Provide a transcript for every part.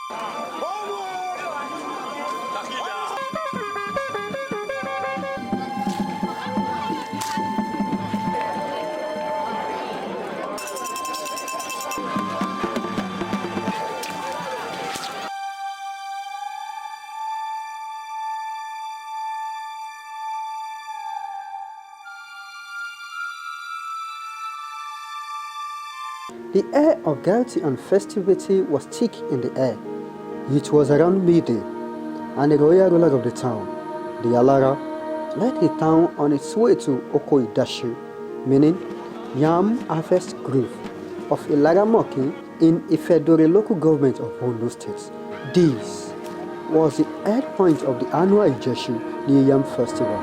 The air of gaiety and festivity was thick in the air. It was around midday, and the royal ruler of the town, the Ilara, led the town on its way to Okoidashu, meaning YAM Harvest Grove, of Ilara Mokin in Ifedore local government of Ondo State. This was the head point of the annual Ijeshu, the YAM festival.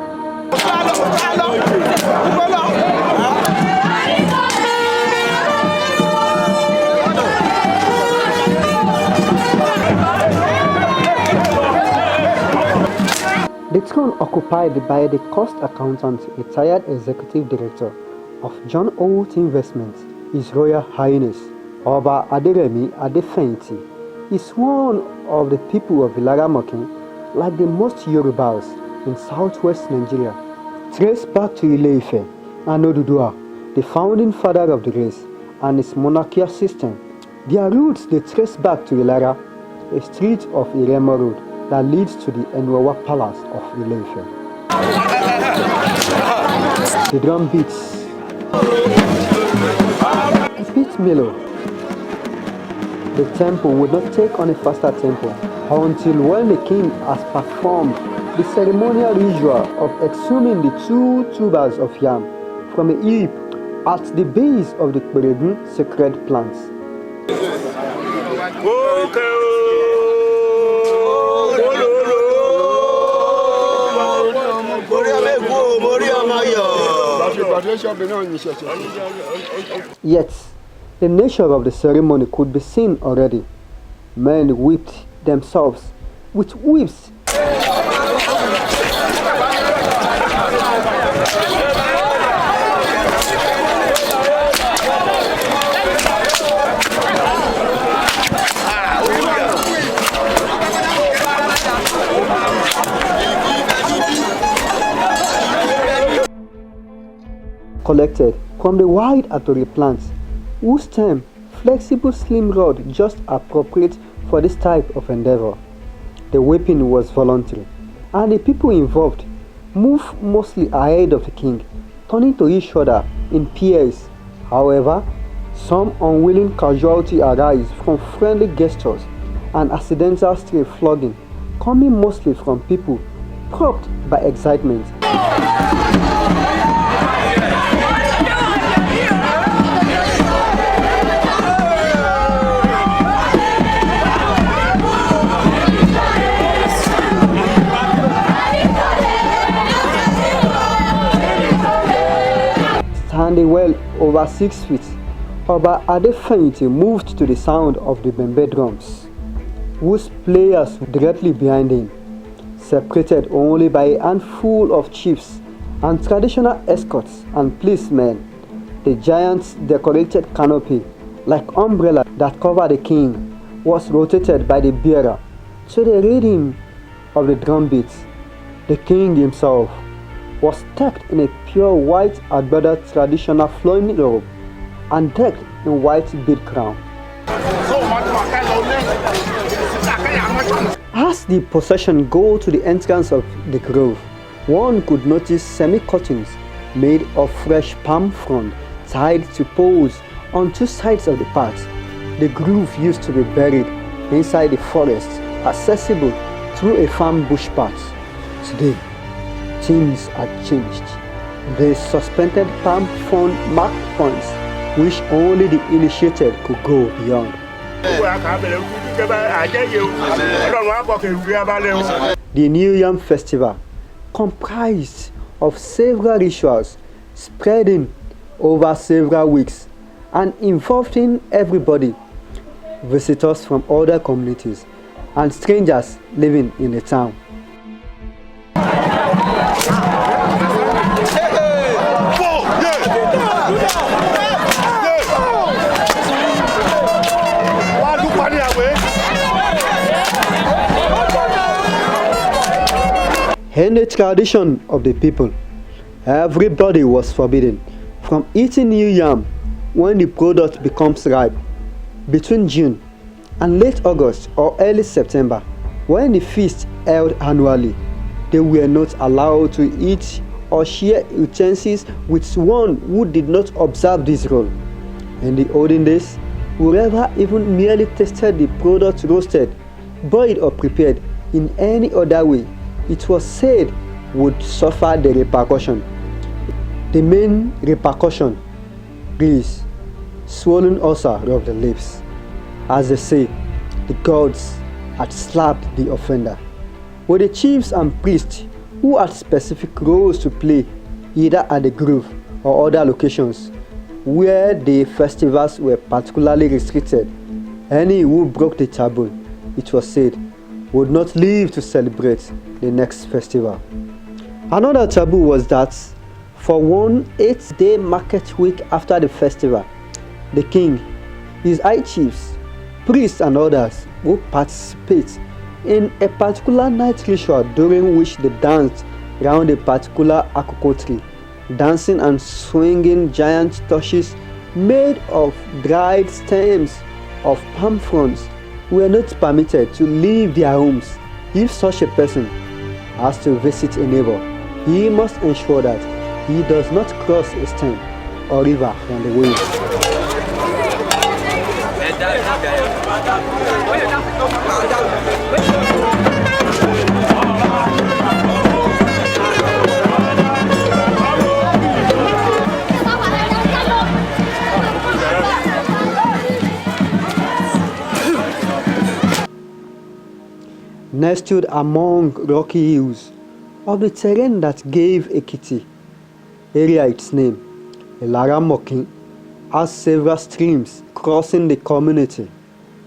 The throne occupied by the cost accountant, retired executive director of John Holt Investments, His Royal Highness Oba Aderemi Adefenti, is one of the people of Ilara Mokin, like the most Yorubas in southwest Nigeria, trace back to Ile-Ife and Oduduwa, the founding father of the race, and its monarchical system. Their roots they trace back to Ilara, a street of Iremo Road that leads to the Enwawa Palace of Ile-Ife. The drum beats. It beats mellow. The tempo would not take on a faster tempo until when the king has performed the ceremonial ritual of exhuming the 2 tubers of yam from a heap at the base of the Kperegun sacred plants. Yet, the nature of the ceremony could be seen already. Men whipped themselves with whips. Collected from the wide Atori plants, whose stem, flexible slim rod just appropriate for this type of endeavor. The whipping was voluntary, and the people involved moved mostly ahead of the king, turning to each other in pairs. However, some unwilling casualty arise from friendly gestures and accidental stray flogging, coming mostly from people propped by excitement. Standing well over 6 feet, Oba Adefenti moved to the sound of the bembe drums, whose players were directly behind him, separated only by a handful of chiefs and traditional escorts and policemen. The giant's decorated canopy, like umbrella that covered the king, was rotated by the bearer to the rhythm of the drum beats. The king himself was decked in a pure white Agbada traditional flowing robe and decked in white bead crown. As the procession go to the entrance of the grove, one could notice semi-curtains made of fresh palm frond tied to poles on 2 sides of the path. The grove used to be buried inside the forest, accessible through a farm bush path. Today, things had changed. The suspended palm frond marked points which only the initiated could go beyond. The New Yam Festival comprised of several rituals spreading over several weeks and involving everybody, visitors from other communities and strangers living in the town. In the tradition of the people, everybody was forbidden from eating new yam when the product becomes ripe. Between June and late August or early September, when the feast held annually, they were not allowed to eat or share utensils with one who did not observe this rule. In the olden days, whoever even merely tasted the product roasted, boiled or prepared in any other way, it was said would suffer the repercussion. The main repercussion is swollen ulcer of the lips. As they say, the gods had slapped the offender. With the chiefs and priests who had specific roles to play either at the grove or other locations where the festivals were particularly restricted, any who broke the taboo, it was said, would not live to celebrate the next festival. Another taboo was that for 1 8-day market week after the festival, the king, his high chiefs, priests and others would participate in a particular night ritual during which they danced round a particular akoko tree, dancing and swinging giant torches made of dried stems of palm fronds were not permitted to leave their homes. If such a person has to visit a neighbor, he must ensure that he does not cross a stream or river on the way. Nestled among rocky hills of the terrain that gave Ekiti area its name, Ilara Mokin has several streams crossing the community.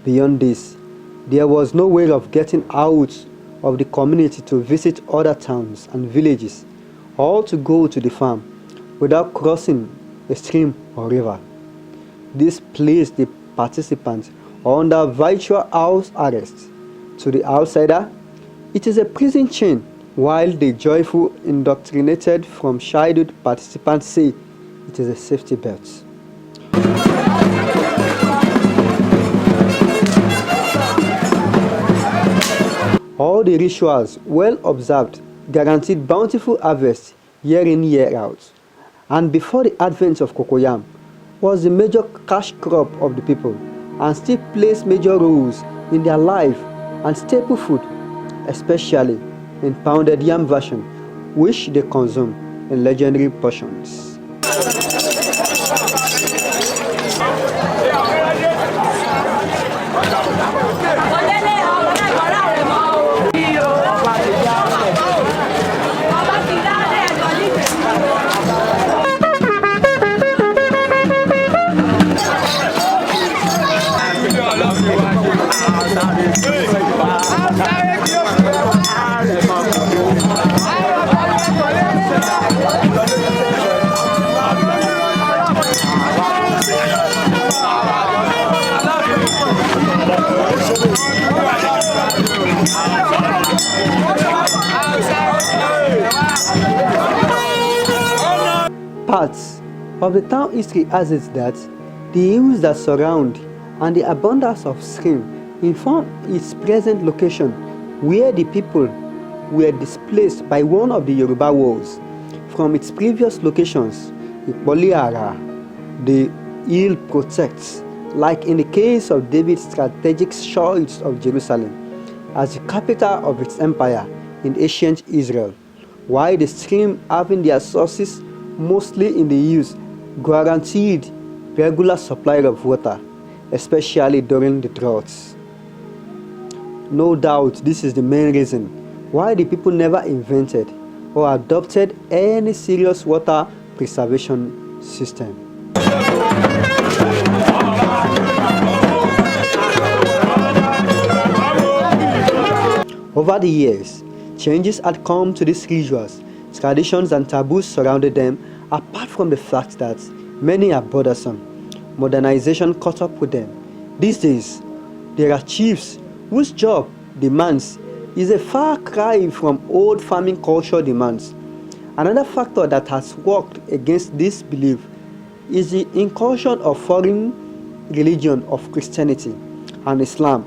Beyond this, there was no way of getting out of the community to visit other towns and villages or to go to the farm without crossing a stream or river. This placed the participants under virtual house arrest. To the outsider, it is a prison chain, while the joyful indoctrinated from childhood participants say it is a safety belt. All the rituals, well observed, guaranteed bountiful harvest year in year out, and before the advent of cocoyam, was the major cash crop of the people and still plays major roles in their life and staple food, especially in pounded yam version, which they consume in legendary portions. Parts of the town history has it that the hills that surround and the abundance of stream inform its present location, where the people were displaced by one of the Yoruba wars from its previous locations. Ipoliara, the hill protects, like in the case of David's strategic choice of Jerusalem as the capital of its empire in ancient Israel, while the stream having their sources mostly in the hills guaranteed regular supply of water, especially during the droughts. No doubt this is the main reason why the people never invented or adopted any serious water preservation system. Over the years, changes had come to these rituals. Traditions and taboos surrounded them, apart from the fact that many are bothersome. Modernization caught up with them. These days, there are chiefs whose job demands is a far cry from old farming culture demands. Another factor that has worked against this belief is the incursion of foreign religion of Christianity and Islam,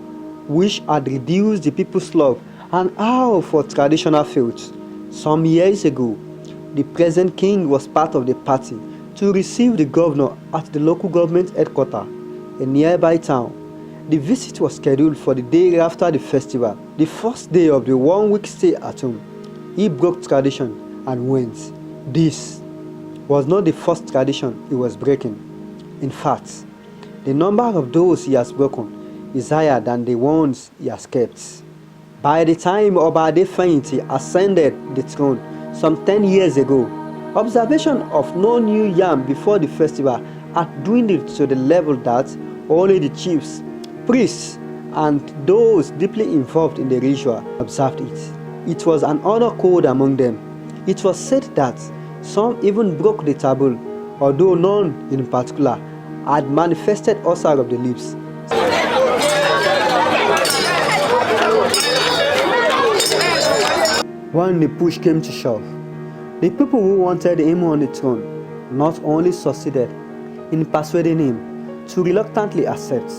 which had reduced the people's love and awe for traditional faiths. Some years ago, the present king was part of the party to receive the governor at the local government headquarters, a nearby town. The visit was scheduled for the day after the festival, the first day of the 1-week stay at home. He broke tradition and went. This was not the first tradition he was breaking. In fact, the number of those he has broken is higher than the ones he has kept. By the time Oba Adefayinti ascended the throne some 10 years ago, observation of no new yam before the festival had dwindled to the level that only the chiefs, priests, and those deeply involved in the ritual observed it. It was an honor code among them. It was said that some even broke the taboo, although none in particular had manifested ulcer of the lips. When the push came to shove, the people who wanted him on the throne not only succeeded in persuading him to reluctantly accept.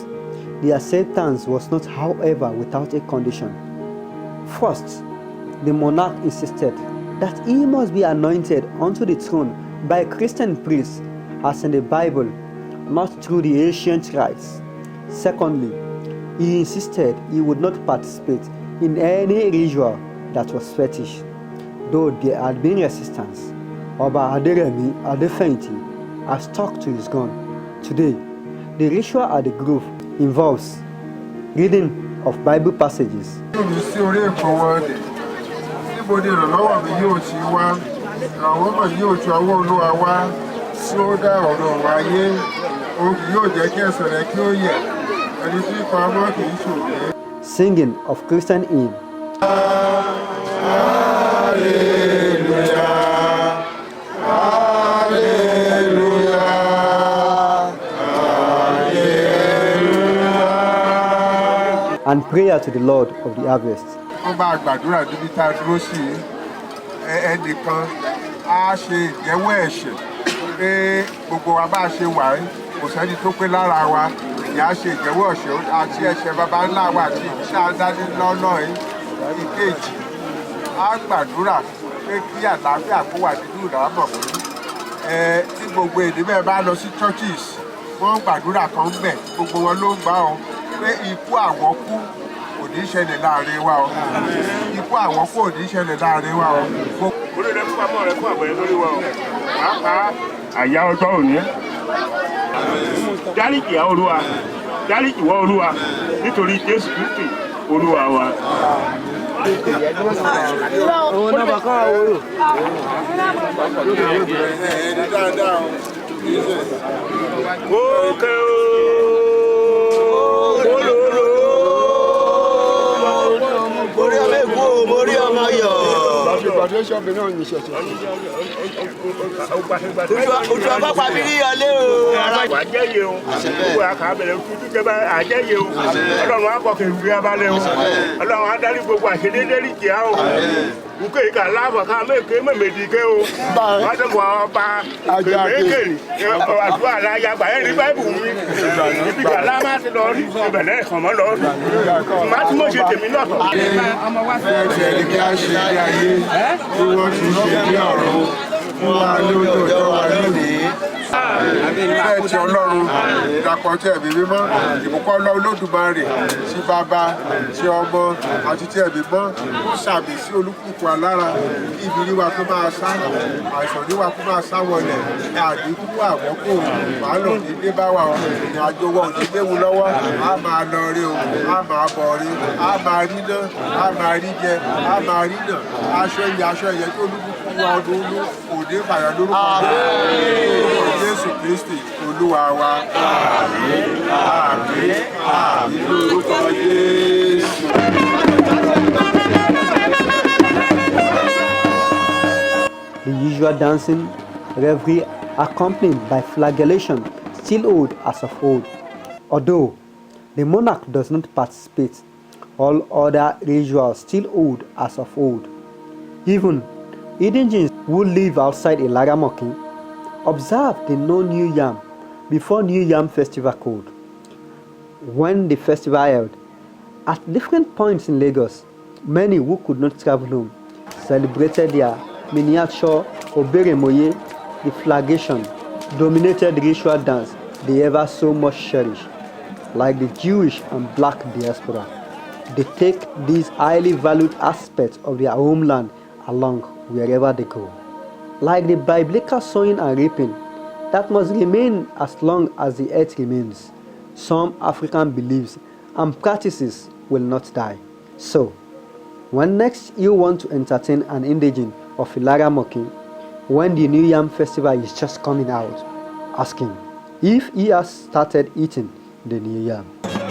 The acceptance was not, however, without a condition. First, the monarch insisted that he must be anointed onto the throne by a Christian priest, as in the Bible, not through the ancient rites. Secondly, he insisted he would not participate in any ritual that was fetish. Though there had been resistance, Oba Aderemi Adefayinti has stuck to his gun. Today, the ritual at the grove involves reading of Bible passages, singing of Christian hymns, and prayer to the Lord of the harvest. Ti Ọlọ́run ìdàpọ̀ tí ẹ̀mí mímọ́ ìbùkún Ọlọ́run Olódùmarè sí Bàbá sí Ọmọ àti tí ẹ̀mí mọ́ ó sàmì sí olúkúlùkù alára ibi níwà tó máa sá àìsàn níwà tó máa sá wọlé àdínkù àwọ́kò wàhálà nílé bá wà ọ́ ní àjò wọn ní léwu lọ́wọ́ á máa lọ rí o á máa bọ̀ rí á máa rí ná á máa rí jẹ á máa rí nà aṣọ ìyẹ tó olúkúlùkù wa ọdún òde fàyà lórúkọ Jésù Kristi Olúwa wa. Àmín, àmín, àmín lórúkọ Jésù. The usual dancing, revelry accompanied by flagellation still hold as of old. Although the monarch does not participate all other rituals still hold as of old. Even indigenes who live outside Ilara Mokin observe the no New Yam before New Yam festival code. When the festival held, at different points in Lagos, many who could not travel home celebrated their miniature Oberemoye, the flagellation, dominated ritual dance they ever so much cherish. Like the Jewish and black diaspora, they take these highly valued aspects of their homeland along wherever they go. Like the biblical sowing and reaping that must remain as long as the earth remains, some African beliefs and practices will not die. So, when next you want to entertain an indigene of Ilara Mokin, when the New Yam festival is just coming out, ask him if he has started eating the New Yam.